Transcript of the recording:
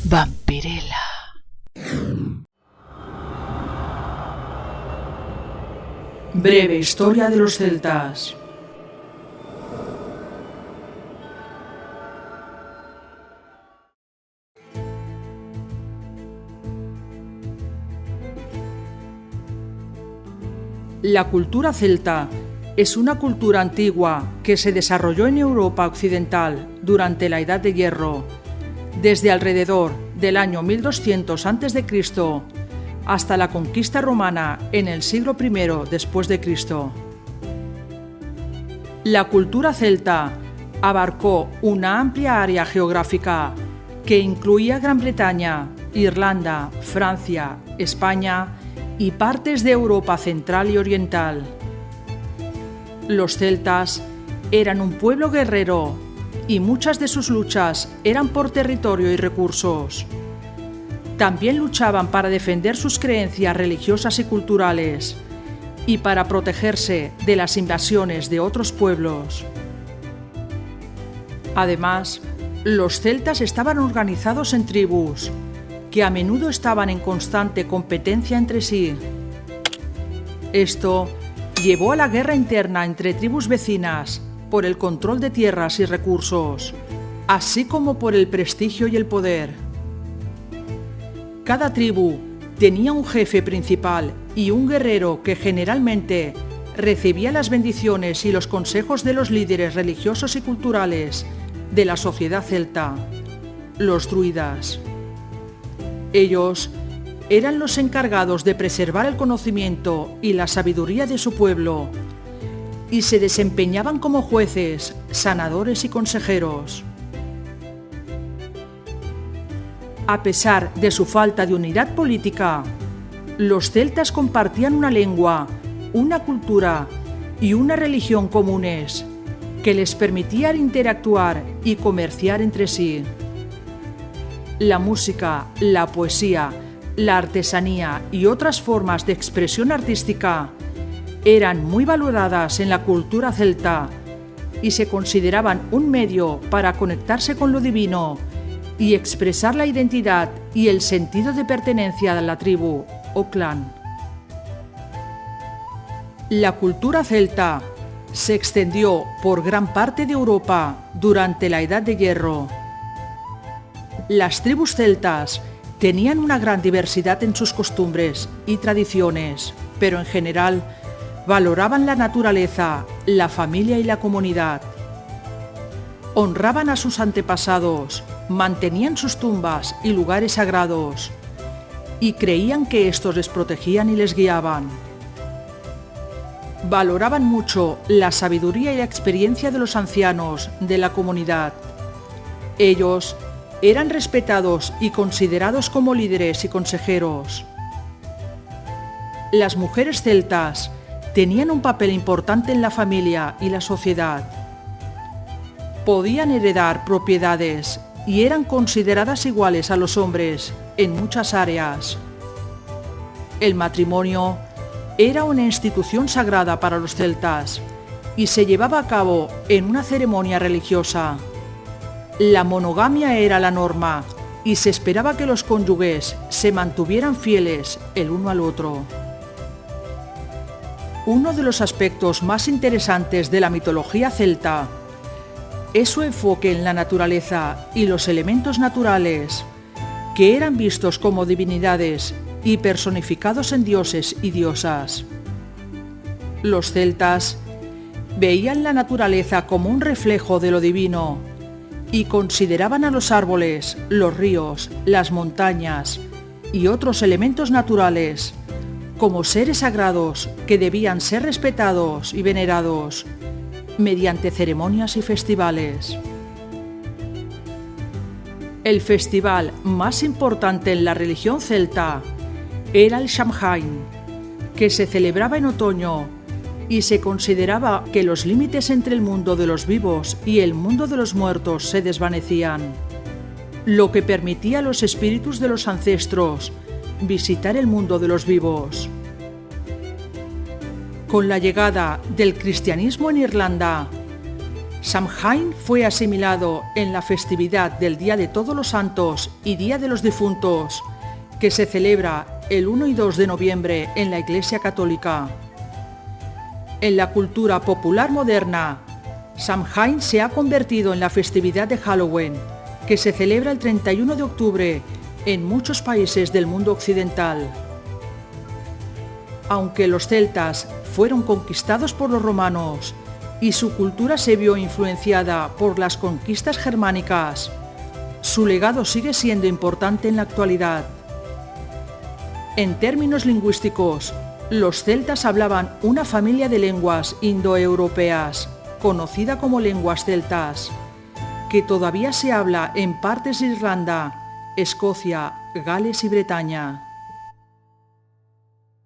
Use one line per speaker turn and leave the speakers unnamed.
Vampirella.
Breve historia de los celtas. La cultura celta es una cultura antigua que se desarrolló en Europa occidental durante la Edad de Hierro, desde alrededor del año 1200 a.C. hasta la conquista romana en el siglo I después de Cristo. La cultura celta abarcó una amplia área geográfica que incluía Gran Bretaña, Irlanda, Francia, España y partes de Europa central y oriental. Los celtas eran un pueblo guerrero y muchas de sus luchas eran por territorio y recursos. También luchaban para defender sus creencias religiosas y culturales y para protegerse de las invasiones de otros pueblos. Además, los celtas estaban organizados en tribus, que a menudo estaban en constante competencia entre sí. Esto llevó a la guerra interna entre tribus vecinas por el control de tierras y recursos, así como por el prestigio y el poder. Cada tribu tenía un jefe principal y un guerrero que generalmente recibía las bendiciones y los consejos de los líderes religiosos y culturales de la sociedad celta, los druidas. Ellos eran los encargados de preservar el conocimiento y la sabiduría de su pueblo y se desempeñaban como jueces, sanadores y consejeros. A pesar de su falta de unidad política, los celtas compartían una lengua, una cultura y una religión comunes que les permitían interactuar y comerciar entre sí. La música, la poesía, la artesanía y otras formas de expresión artística eran muy valoradas en la cultura celta y se consideraban un medio para conectarse con lo divino y expresar la identidad y el sentido de pertenencia a la tribu o clan. La cultura celta se extendió por gran parte de Europa durante la Edad de Hierro. Las tribus celtas tenían una gran diversidad en sus costumbres y tradiciones, pero en general valoraban la naturaleza, la familia y la comunidad. Honraban a sus antepasados, mantenían sus tumbas y lugares sagrados, y creían que estos les protegían y les guiaban. Valoraban mucho la sabiduría y la experiencia de los ancianos de la comunidad. Ellos eran respetados y considerados como líderes y consejeros. Las mujeres celtas tenían un papel importante en la familia y la sociedad. Podían heredar propiedades y eran consideradas iguales a los hombres en muchas áreas. El matrimonio era una institución sagrada para los celtas y se llevaba a cabo en una ceremonia religiosa. La monogamia era la norma y se esperaba que los cónyuges se mantuvieran fieles el uno al otro. Uno de los aspectos más interesantes de la mitología celta es su enfoque en la naturaleza y los elementos naturales, que eran vistos como divinidades y personificados en dioses y diosas. Los celtas veían la naturaleza como un reflejo de lo divino y consideraban a los árboles, los ríos, las montañas y otros elementos naturales como seres sagrados que debían ser respetados y venerados mediante ceremonias y festivales. El festival más importante en la religión celta era el Samhain, que se celebraba en otoño y se consideraba que los límites entre el mundo de los vivos y el mundo de los muertos se desvanecían, lo que permitía a los espíritus de los ancestros visitar el mundo de los vivos. Con la llegada del cristianismo en Irlanda, Samhain fue asimilado en la festividad del Día de Todos los Santos y Día de los Difuntos, que se celebra el 1 y 2 de noviembre en la Iglesia Católica. En la cultura popular moderna, Samhain se ha convertido en la festividad de Halloween, que se celebra el 31 de octubre en muchos países del mundo occidental. Aunque los celtas fueron conquistados por los romanos y su cultura se vio influenciada por las conquistas germánicas, su legado sigue siendo importante en la actualidad. En términos lingüísticos, los celtas hablaban una familia de lenguas indoeuropeas, conocida como lenguas celtas, que todavía se habla en partes de Irlanda, Escocia, Gales y Bretaña.